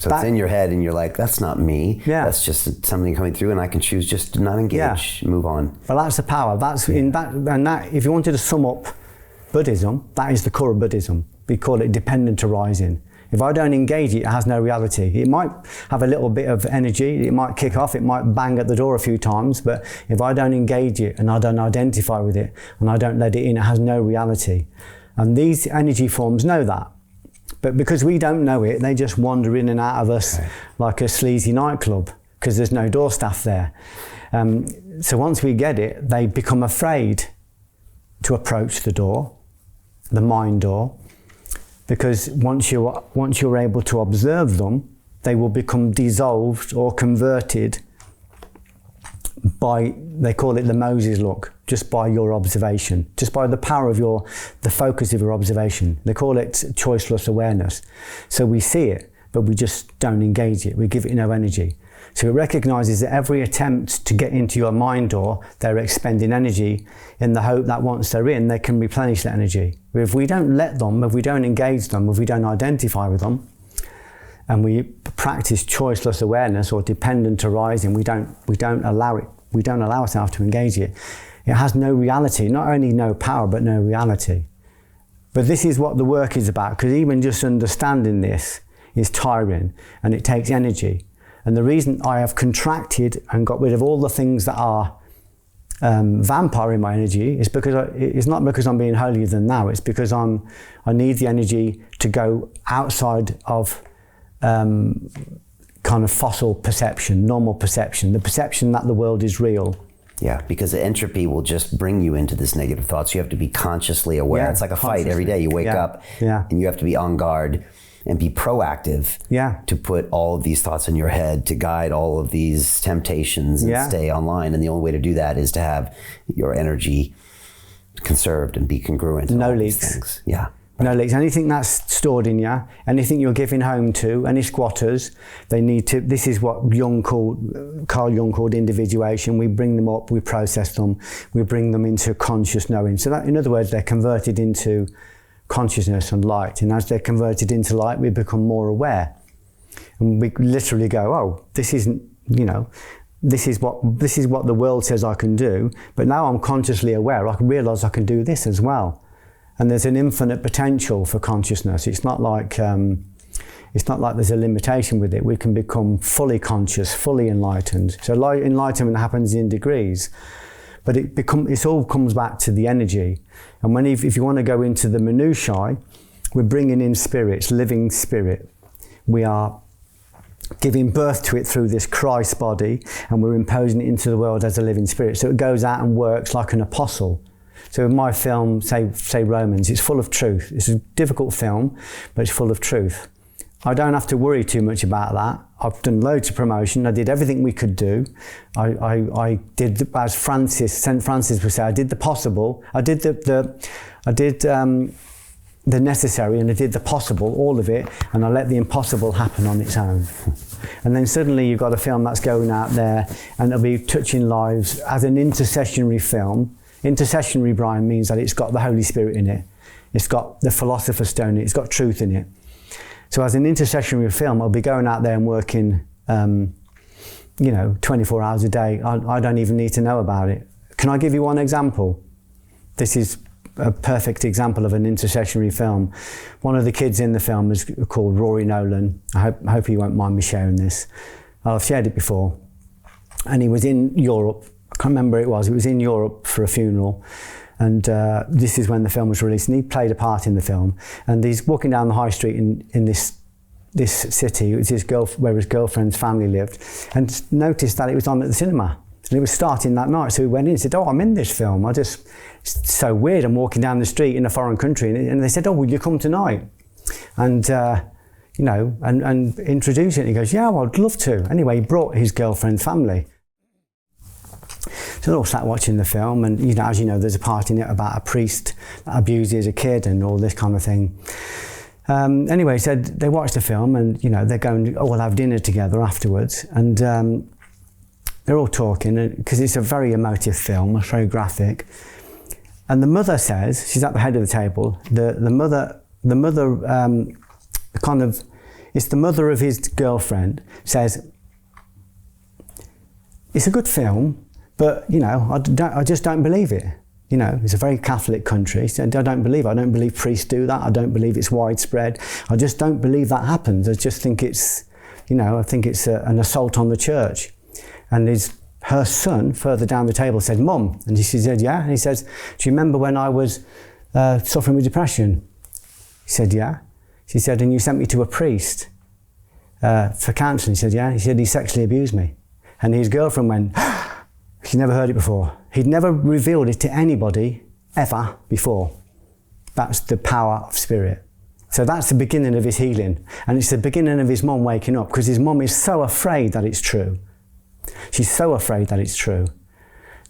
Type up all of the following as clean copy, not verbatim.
So it's in your head and you're like, that's not me. Yeah. That's just something coming through, and I can choose just to not engage, move on. Well, that's the power. That's in that, and that, if you wanted to sum up Buddhism, that is the core of Buddhism. We call it dependent arising. If I don't engage it, it has no reality. It might have a little bit of energy, it might kick off, it might bang at the door a few times, but if I don't engage it and I don't identify with it and I don't let it in, it has no reality. And these energy forms know that. But because we don't know it, they just wander in and out of us like a sleazy nightclub, because there's no door staff there. So once we get it, they become afraid to approach the door, the mind door, because once you're able to observe them, they will become dissolved or converted by, they call it the Moses look, just by your observation, just by the power of the focus of your observation. They call it choiceless awareness. So we see it, but we just don't engage it. We give it no energy. So it recognizes that every attempt to get into your mind door, they're expending energy in the hope that once they're in, they can replenish that energy. If we don't let them, if we don't engage them, if we don't identify with them, and we practice choiceless awareness or dependent arising, we don't allow ourselves to engage it. It has no reality, not only no power, but no reality. But this is what the work is about, because even just understanding this is tiring and it takes energy. And the reason I have contracted and got rid of all the things that are vampiring my energy is because it's not because I'm being holier than thou, it's because I need the energy to go outside of kind of fossil perception, normal perception, the perception that the world is real. Yeah, because the entropy will just bring you into this negative thoughts. You have to be consciously aware. Yeah, it's like a fight every day. You wake up and you have to be on guard and be proactive to put all of these thoughts in your head, to guide all of these temptations and stay online. And the only way to do that is to have your energy conserved and be congruent. No leaks. Things. Yeah. No leaks. Anything that's stored in you, anything you're giving home to, any squatters, they need to, this is what Carl Jung called individuation. We bring them up, we process them, we bring them into conscious knowing. So that, in other words, they're converted into consciousness and light. And as they're converted into light, we become more aware. And we literally go, oh, this isn't, this is what the world says I can do, but now I'm consciously aware, I can realise I can do this as well. And there's an infinite potential for consciousness. It's not like there's a limitation with it. We can become fully conscious, fully enlightened. So enlightenment happens in degrees, but it all comes back to the energy. And if you want to go into the minutiae, we're bringing in spirits, living spirit. We are giving birth to it through this Christ body, and we're imposing it into the world as a living spirit. So it goes out and works like an apostle. So in my film, say Romans, it's full of truth. It's a difficult film, but it's full of truth. I don't have to worry too much about that. I've done loads of promotion. I did everything we could do. I did, as St. Francis would say, I did the possible. I did the necessary, and I did the possible, all of it, and I let the impossible happen on its own. And then suddenly you've got a film that's going out there, and it'll be touching lives as an intercessionary film. Intercessionary, Brian, means that it's got the Holy Spirit in it. It's got the Philosopher's Stone in it. It's got truth in it. So as an intercessionary film, I'll be going out there and working, 24 hours a day. I don't even need to know about it. Can I give you one example? This is a perfect example of an intercessionary film. One of the kids in the film is called Rory Nolan. I hope he won't mind me sharing this. I've shared it before. And he was in Europe. I can't remember where it was in Europe for a funeral, and this is when the film was released, and he played a part in the film, and he's walking down the high street in this city, which is where his girlfriend's family lived, and noticed that it was on at the cinema, and it was starting that night. So he went in and said, oh, I'm in this film. It's so weird, I'm walking down the street in a foreign country, and they said, oh, will you come tonight? And and introduce it. And he goes, yeah, well, I'd love to. Anyway, he brought his girlfriend's family. So they're all sat watching the film, and as you know, there's a part in it about a priest that abuses a kid and all this kind of thing. Anyway, so they watched the film, and they're going, oh, we'll have dinner together afterwards, and they're all talking because it's a very emotive film, it's very graphic. And the mother says, she's at the head of the table. The mother kind of it's the mother of his girlfriend, says, it's a good film, but, you know, I just don't believe it. You know, it's a very Catholic country. So I don't believe priests do that. I don't believe it's widespread. I just don't believe that happens. I just think it's, you know, I think it's an assault on the church. And her son, further down the table, said, Mum. And she said, yeah. And he says, do you remember when I was suffering with depression? He said, yeah. She said, and you sent me to a priest for counselling? He said, yeah. He said, he sexually abused me. And his girlfriend went, she'd never heard it before. He'd never revealed it to anybody ever before. That's the power of spirit. So that's the beginning of his healing. And it's the beginning of his mum waking up, because his mum is so afraid that it's true. She's so afraid that it's true,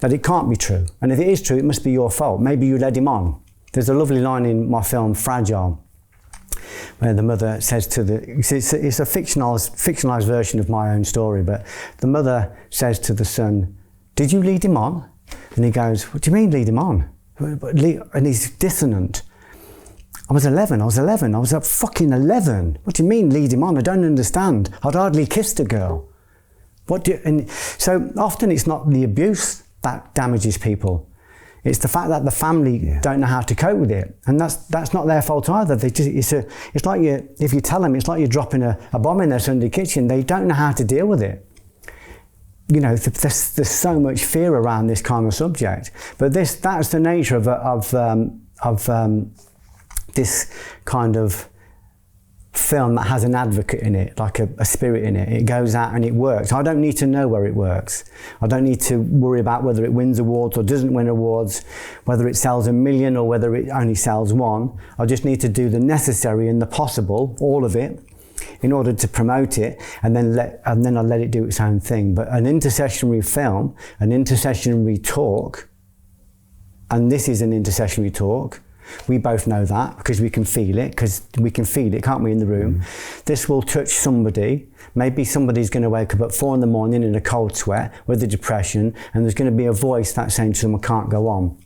that it can't be true. And if it is true, it must be your fault. Maybe you led him on. There's a lovely line in my film, Fragile, where the mother says to it's a fictionalized version of my own story, but the mother says to the son, did you lead him on? And he goes, what do you mean lead him on? And he's dissonant. I was 11, I was up fucking 11. What do you mean lead him on? I don't understand. I'd hardly kissed a girl. And so often it's not the abuse that damages people. It's the fact that the family don't know how to cope with it. And that's not their fault either. It's like if you tell them, it's like you're dropping a bomb in their Sunday kitchen. They don't know how to deal with it. You know, there's so much fear around this kind of subject. But that's the nature of this kind of film that has an advocate in it, like a spirit in it. It goes out and it works. I don't need to know where it works. I don't need to worry about whether it wins awards or doesn't win awards, whether it sells 1 million or whether it only sells 1. I just need to do the necessary and the possible, all of it, in order to promote it, and then I'll let it do its own thing. But an intercessionary film, an intercessionary talk, and this is an intercessionary talk, we both know that because we can feel it, can't we, in the room? This will touch somebody. Maybe somebody's going to wake up at 4 a.m. in a cold sweat with a depression, and there's going to be a voice that's saying to them, I can't go on.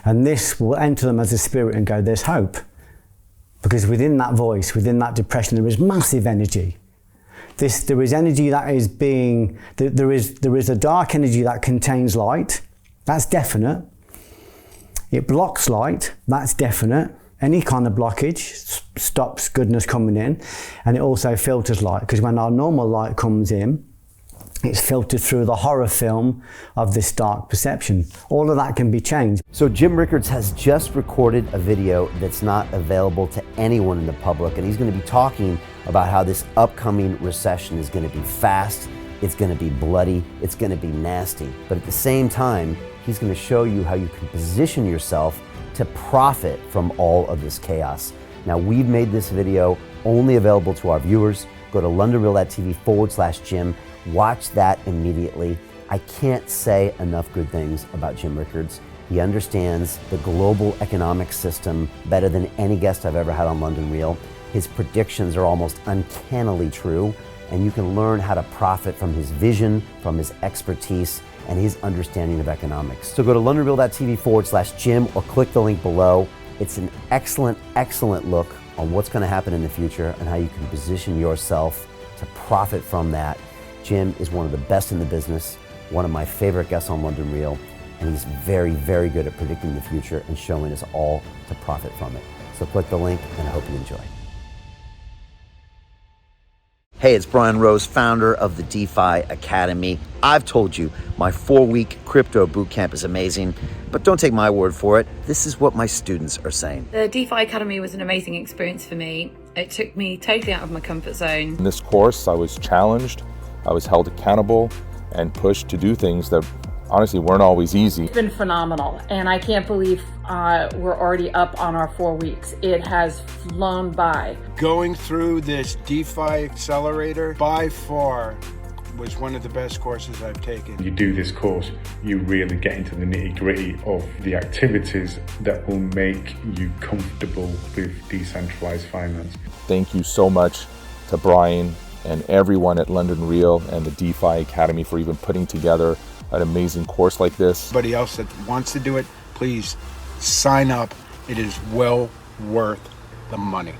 And this will enter them as a spirit and go, there's hope. Because within that voice, within that depression, there is massive energy. There is energy that is being, there is a dark energy that contains light. That's definite. It blocks light. That's definite. Any kind of blockage stops goodness coming in. And it also filters light, because when our normal light comes in, it's filtered through the horror film of this dark perception. All of that can be changed. So Jim Rickards has just recorded a video that's not available to anyone in the public, and he's going to be talking about how this upcoming recession is going to be fast, it's going to be bloody, it's going to be nasty. But at the same time, he's going to show you how you can position yourself to profit from all of this chaos. Now, we've made this video only available to our viewers. Go to londonreal.tv/Jim. Watch that immediately. I can't say enough good things about Jim Rickards. He understands the global economic system better than any guest I've ever had on London Real. His predictions are almost uncannily true, and you can learn how to profit from his vision, from his expertise, and his understanding of economics. So go to londonreal.tv/Jim or click the link below. It's an excellent, excellent look on what's going to happen in the future and how you can position yourself to profit from that. Jim is one of the best in the business, one of my favorite guests on London Real, and he's very, very good at predicting the future and showing us all to profit from it. So click the link, and I hope you enjoy. Hey, it's Brian Rose, founder of the DeFi Academy. I've told you my 4-week crypto bootcamp is amazing, but don't take my word for it. This is what my students are saying. The DeFi Academy was an amazing experience for me. It took me totally out of my comfort zone. In this course, I was challenged, I was held accountable, and pushed to do things that honestly weren't always easy. It's been phenomenal, and I can't believe we're already up on our 4 weeks. It has flown by. Going through this DeFi accelerator by far was one of the best courses I've taken. You do this course, you really get into the nitty-gritty of the activities that will make you comfortable with decentralized finance. Thank you so much to Brian and everyone at London Real and the DeFi Academy for even putting together an amazing course like this. Anybody else that wants to do it, please sign up. It is well worth the money.